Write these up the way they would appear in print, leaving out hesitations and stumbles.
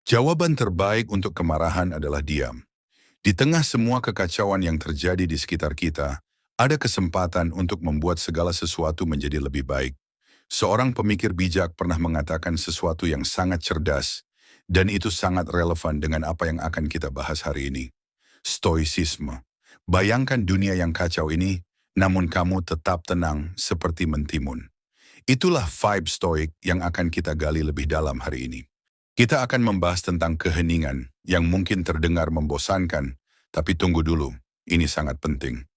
Jawaban terbaik untuk kemarahan adalah diam. Di tengah semua kekacauan yang terjadi di sekitar kita, ada kesempatan untuk membuat segala sesuatu menjadi lebih baik. Seorang pemikir bijak pernah mengatakan sesuatu yang sangat cerdas, dan itu sangat relevan dengan apa yang akan kita bahas hari ini. Stoicisme. Bayangkan dunia yang kacau ini, namun kamu tetap tenang seperti mentimun. Itulah vibe stoik yang akan kita gali lebih dalam hari ini. Kita akan membahas tentang keheningan yang mungkin terdengar membosankan, tapi tunggu dulu, ini sangat penting.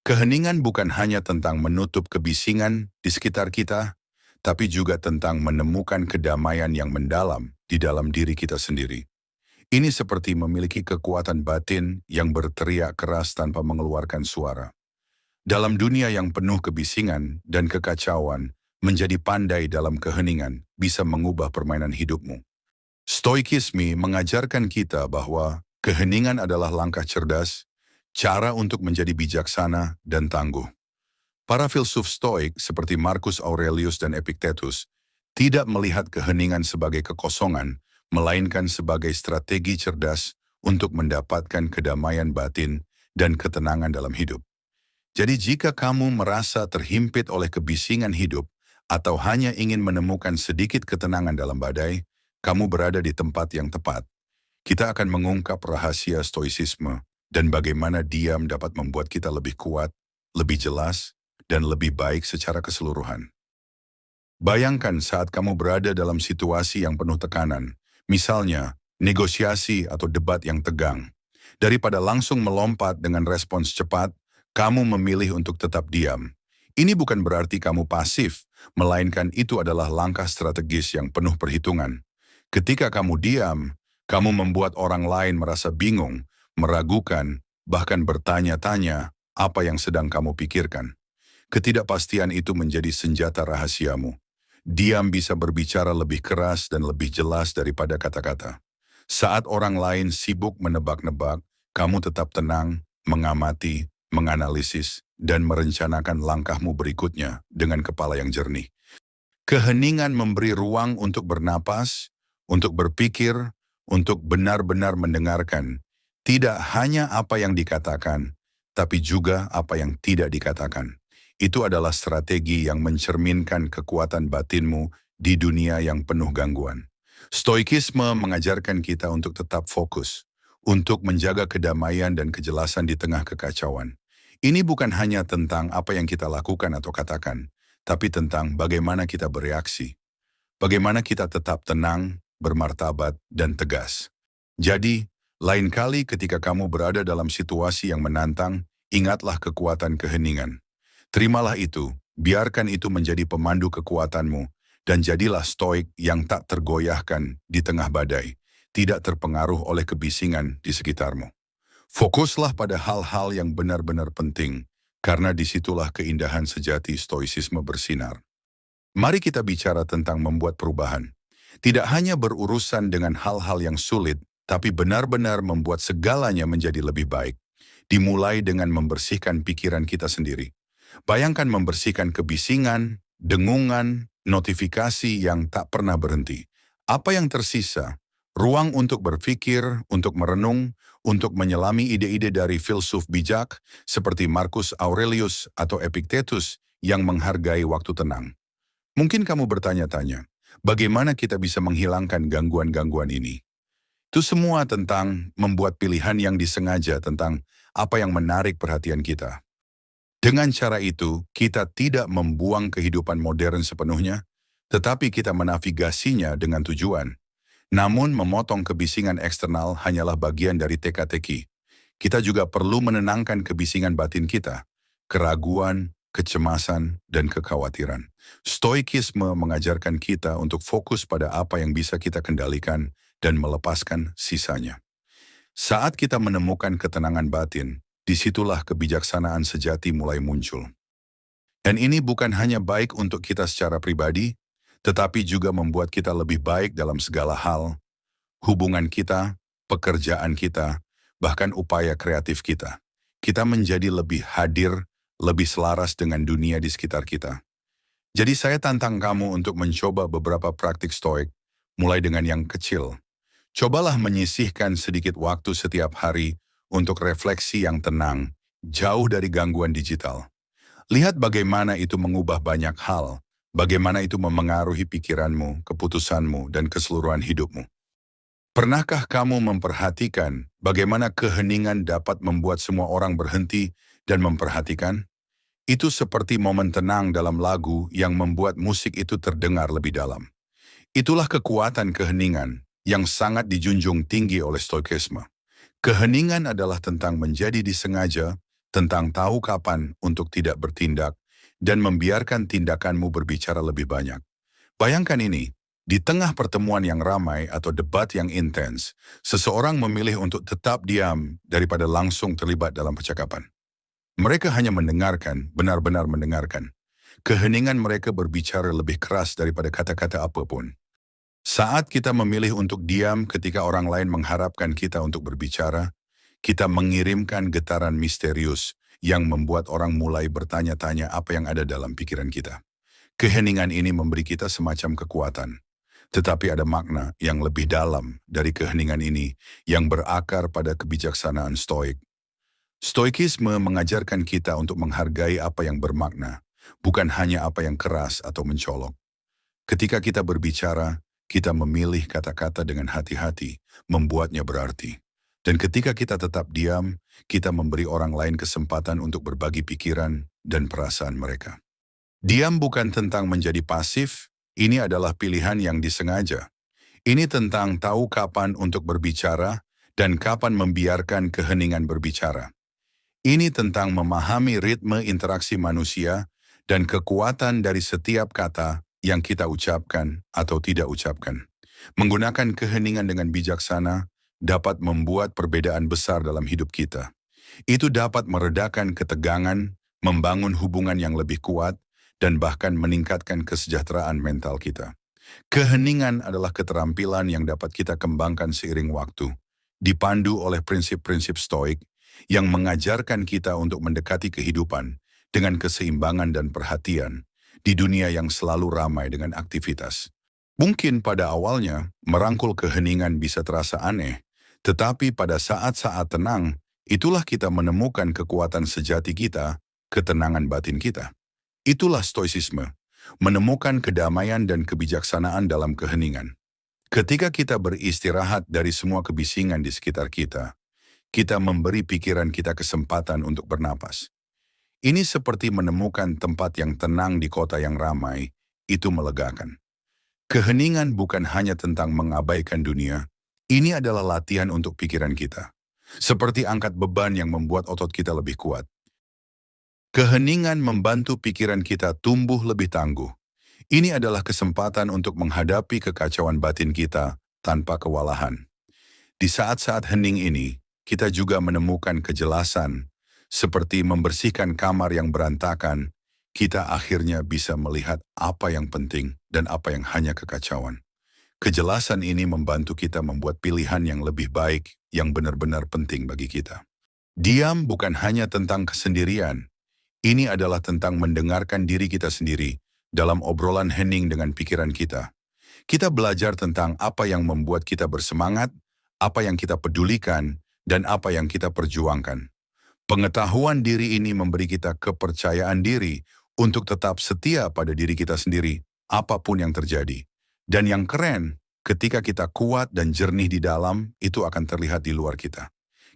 Keheningan bukan hanya tentang menutup kebisingan di sekitar kita, tapi juga tentang menemukan kedamaian yang mendalam di dalam diri kita sendiri. Ini seperti memiliki kekuatan batin yang berteriak keras tanpa mengeluarkan suara. Dalam dunia yang penuh kebisingan dan kekacauan, menjadi pandai dalam keheningan bisa mengubah permainan hidupmu. Stoikisme mengajarkan kita bahwa keheningan adalah langkah cerdas, cara untuk menjadi bijaksana dan tangguh. Para filsuf Stoik seperti Marcus Aurelius dan Epictetus tidak melihat keheningan sebagai kekosongan, melainkan sebagai strategi cerdas untuk mendapatkan kedamaian batin dan ketenangan dalam hidup. Jadi jika kamu merasa terhimpit oleh kebisingan hidup atau hanya ingin menemukan sedikit ketenangan dalam badai, kamu berada di tempat yang tepat. Kita akan mengungkap rahasia stoicisme dan bagaimana diam dapat membuat kita lebih kuat, lebih jelas, dan lebih baik secara keseluruhan. Bayangkan saat kamu berada dalam situasi yang penuh tekanan, misalnya negosiasi atau debat yang tegang. Daripada langsung melompat dengan respons cepat, kamu memilih untuk tetap diam. Ini bukan berarti kamu pasif, melainkan itu adalah langkah strategis yang penuh perhitungan. Ketika kamu diam, kamu membuat orang lain merasa bingung, meragukan, bahkan bertanya-tanya apa yang sedang kamu pikirkan. Ketidakpastian itu menjadi senjata rahasiamu. Diam bisa berbicara lebih keras dan lebih jelas daripada kata-kata. Saat orang lain sibuk menebak-nebak, kamu tetap tenang, mengamati, menganalisis, dan merencanakan langkahmu berikutnya dengan kepala yang jernih. Keheningan memberi ruang untuk bernapas, untuk berpikir, untuk benar-benar mendengarkan. Tidak hanya apa yang dikatakan, tapi juga apa yang tidak dikatakan. Itu adalah strategi yang mencerminkan kekuatan batinmu di dunia yang penuh gangguan. Stoikisme mengajarkan kita untuk tetap fokus, untuk menjaga kedamaian dan kejelasan di tengah kekacauan. Ini bukan hanya tentang apa yang kita lakukan atau katakan, tapi tentang bagaimana kita bereaksi. Bagaimana kita tetap tenang, bermartabat, dan tegas. Jadi, lain kali ketika kamu berada dalam situasi yang menantang, ingatlah kekuatan keheningan. Terimalah itu, biarkan itu menjadi pemandu kekuatanmu, dan jadilah stoik yang tak tergoyahkan di tengah badai, tidak terpengaruh oleh kebisingan di sekitarmu. Fokuslah pada hal-hal yang benar-benar penting, karena disitulah keindahan sejati stoicisme bersinar. Mari kita bicara tentang membuat perubahan. Tidak hanya berurusan dengan hal-hal yang sulit, tapi benar-benar membuat segalanya menjadi lebih baik. Dimulai dengan membersihkan pikiran kita sendiri. Bayangkan membersihkan kebisingan, dengungan, notifikasi yang tak pernah berhenti. Apa yang tersisa? Ruang untuk berpikir, untuk merenung, untuk menyelami ide-ide dari filsuf bijak seperti Marcus Aurelius atau Epictetus yang menghargai waktu tenang. Mungkin kamu bertanya-tanya, bagaimana kita bisa menghilangkan gangguan-gangguan ini? Itu semua tentang membuat pilihan yang disengaja tentang apa yang menarik perhatian kita. Dengan cara itu, kita tidak membuang kehidupan modern sepenuhnya, tetapi kita menavigasinya dengan tujuan. Namun memotong kebisingan eksternal hanyalah bagian dari teka-teki. Kita juga perlu menenangkan kebisingan batin kita, keraguan, kecemasan, dan kekhawatiran. Stoikisme mengajarkan kita untuk fokus pada apa yang bisa kita kendalikan dan melepaskan sisanya. Saat kita menemukan ketenangan batin, disitulah kebijaksanaan sejati mulai muncul. Dan ini bukan hanya baik untuk kita secara pribadi, tetapi juga membuat kita lebih baik dalam segala hal, hubungan kita, pekerjaan kita, bahkan upaya kreatif kita. Kita menjadi lebih hadir, lebih selaras dengan dunia di sekitar kita. Jadi saya tantang kamu untuk mencoba beberapa praktik stoik, mulai dengan yang kecil. Cobalah menyisihkan sedikit waktu setiap hari untuk refleksi yang tenang, jauh dari gangguan digital. Lihat bagaimana itu mengubah banyak hal, bagaimana itu memengaruhi pikiranmu, keputusanmu, dan keseluruhan hidupmu. Pernahkah kamu memperhatikan bagaimana keheningan dapat membuat semua orang berhenti dan memperhatikan? Itu seperti momen tenang dalam lagu yang membuat musik itu terdengar lebih dalam. Itulah kekuatan keheningan yang sangat dijunjung tinggi oleh Stoikisme. Keheningan adalah tentang menjadi disengaja, tentang tahu kapan untuk tidak bertindak, dan membiarkan tindakanmu berbicara lebih banyak. Bayangkan ini, di tengah pertemuan yang ramai atau debat yang intens, seseorang memilih untuk tetap diam daripada langsung terlibat dalam percakapan. Mereka hanya mendengarkan, benar-benar mendengarkan. Keheningan mereka berbicara lebih keras daripada kata-kata apapun. Saat kita memilih untuk diam ketika orang lain mengharapkan kita untuk berbicara, kita mengirimkan getaran misterius yang membuat orang mulai bertanya-tanya apa yang ada dalam pikiran kita. Keheningan ini memberi kita semacam kekuatan. Tetapi ada makna yang lebih dalam dari keheningan ini yang berakar pada kebijaksanaan stoik. Stoikisme mengajarkan kita untuk menghargai apa yang bermakna, bukan hanya apa yang keras atau mencolok. Ketika kita berbicara, kita memilih kata-kata dengan hati-hati, membuatnya berarti. Dan ketika kita tetap diam, kita memberi orang lain kesempatan untuk berbagi pikiran dan perasaan mereka. Diam bukan tentang menjadi pasif, ini adalah pilihan yang disengaja. Ini tentang tahu kapan untuk berbicara dan kapan membiarkan keheningan berbicara. Ini tentang memahami ritme interaksi manusia dan kekuatan dari setiap kata yang kita ucapkan atau tidak ucapkan. Menggunakan keheningan dengan bijaksana dapat membuat perbedaan besar dalam hidup kita. Itu dapat meredakan ketegangan, membangun hubungan yang lebih kuat, dan bahkan meningkatkan kesejahteraan mental kita. Keheningan adalah keterampilan yang dapat kita kembangkan seiring waktu, dipandu oleh prinsip-prinsip stoik yang mengajarkan kita untuk mendekati kehidupan dengan keseimbangan dan perhatian di dunia yang selalu ramai dengan aktivitas. Mungkin pada awalnya merangkul keheningan bisa terasa aneh, tetapi pada saat-saat tenang, itulah kita menemukan kekuatan sejati kita, ketenangan batin kita. Itulah stoicisme, menemukan kedamaian dan kebijaksanaan dalam keheningan. Ketika kita beristirahat dari semua kebisingan di sekitar kita memberi pikiran kita kesempatan untuk bernapas. Ini seperti menemukan tempat yang tenang di kota yang ramai, itu melegakan. Keheningan bukan hanya tentang mengabaikan dunia, ini adalah latihan untuk pikiran kita. Seperti angkat beban yang membuat otot kita lebih kuat. Keheningan membantu pikiran kita tumbuh lebih tangguh. Ini adalah kesempatan untuk menghadapi kekacauan batin kita tanpa kewalahan. Di saat-saat hening ini, kita juga menemukan kejelasan, seperti membersihkan kamar yang berantakan, kita akhirnya bisa melihat apa yang penting dan apa yang hanya kekacauan. Kejelasan ini membantu kita membuat pilihan yang lebih baik, yang benar-benar penting bagi kita. Diam bukan hanya tentang kesendirian, ini adalah tentang mendengarkan diri kita sendiri dalam obrolan hening dengan pikiran kita. Kita belajar tentang apa yang membuat kita bersemangat, apa yang kita pedulikan, dan apa yang kita perjuangkan. Pengetahuan diri ini memberi kita kepercayaan diri untuk tetap setia pada diri kita sendiri, apapun yang terjadi. Dan yang keren, ketika kita kuat dan jernih di dalam, itu akan terlihat di luar kita.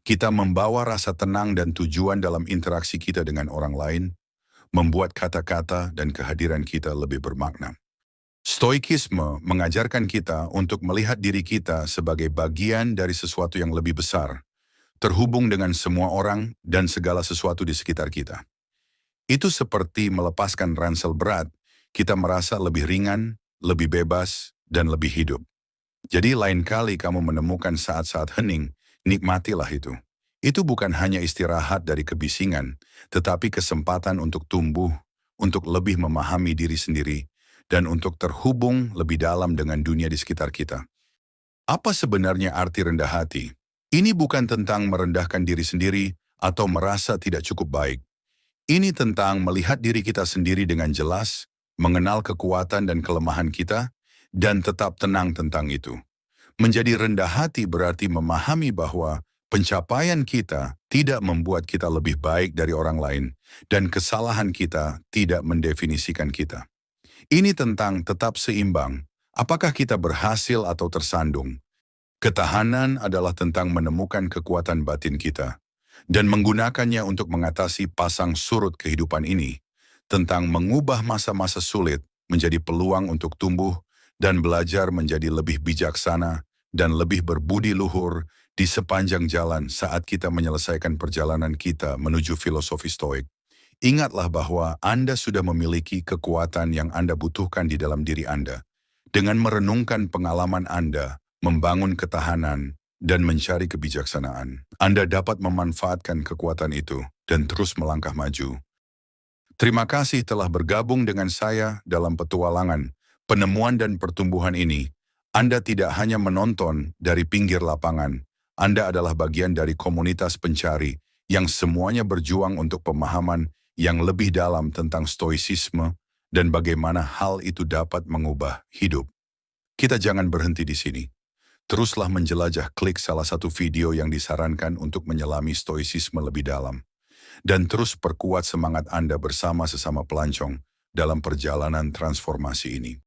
Kita membawa rasa tenang dan tujuan dalam interaksi kita dengan orang lain, membuat kata-kata dan kehadiran kita lebih bermakna. Stoikisme mengajarkan kita untuk melihat diri kita sebagai bagian dari sesuatu yang lebih besar, terhubung dengan semua orang dan segala sesuatu di sekitar kita. Itu seperti melepaskan ransel berat, kita merasa lebih ringan, lebih bebas, dan lebih hidup. Jadi lain kali kamu menemukan saat-saat hening, nikmatilah itu. Itu bukan hanya istirahat dari kebisingan, tetapi kesempatan untuk tumbuh, untuk lebih memahami diri sendiri, dan untuk terhubung lebih dalam dengan dunia di sekitar kita. Apa sebenarnya arti rendah hati? Ini bukan tentang merendahkan diri sendiri atau merasa tidak cukup baik. Ini tentang melihat diri kita sendiri dengan jelas, mengenal kekuatan dan kelemahan kita, dan tetap tenang tentang itu. Menjadi rendah hati berarti memahami bahwa pencapaian kita tidak membuat kita lebih baik dari orang lain dan kesalahan kita tidak mendefinisikan kita. Ini tentang tetap seimbang. Apakah kita berhasil atau tersandung? Ketahanan adalah tentang menemukan kekuatan batin kita dan menggunakannya untuk mengatasi pasang surut kehidupan ini, tentang mengubah masa-masa sulit menjadi peluang untuk tumbuh dan belajar menjadi lebih bijaksana dan lebih berbudi luhur di sepanjang jalan saat kita menyelesaikan perjalanan kita menuju filosofi Stoik. Ingatlah bahwa Anda sudah memiliki kekuatan yang Anda butuhkan di dalam diri Anda. Dengan merenungkan pengalaman Anda, membangun ketahanan, dan mencari kebijaksanaan, Anda dapat memanfaatkan kekuatan itu dan terus melangkah maju. Terima kasih telah bergabung dengan saya dalam petualangan, penemuan dan pertumbuhan ini. Anda tidak hanya menonton dari pinggir lapangan, Anda adalah bagian dari komunitas pencari yang semuanya berjuang untuk pemahaman yang lebih dalam tentang stoisisme dan bagaimana hal itu dapat mengubah hidup. Kita jangan berhenti di sini. Teruslah menjelajah, klik salah satu video yang disarankan untuk menyelami stoisisme lebih dalam. Dan terus perkuat semangat Anda bersama sesama pelancong dalam perjalanan transformasi ini.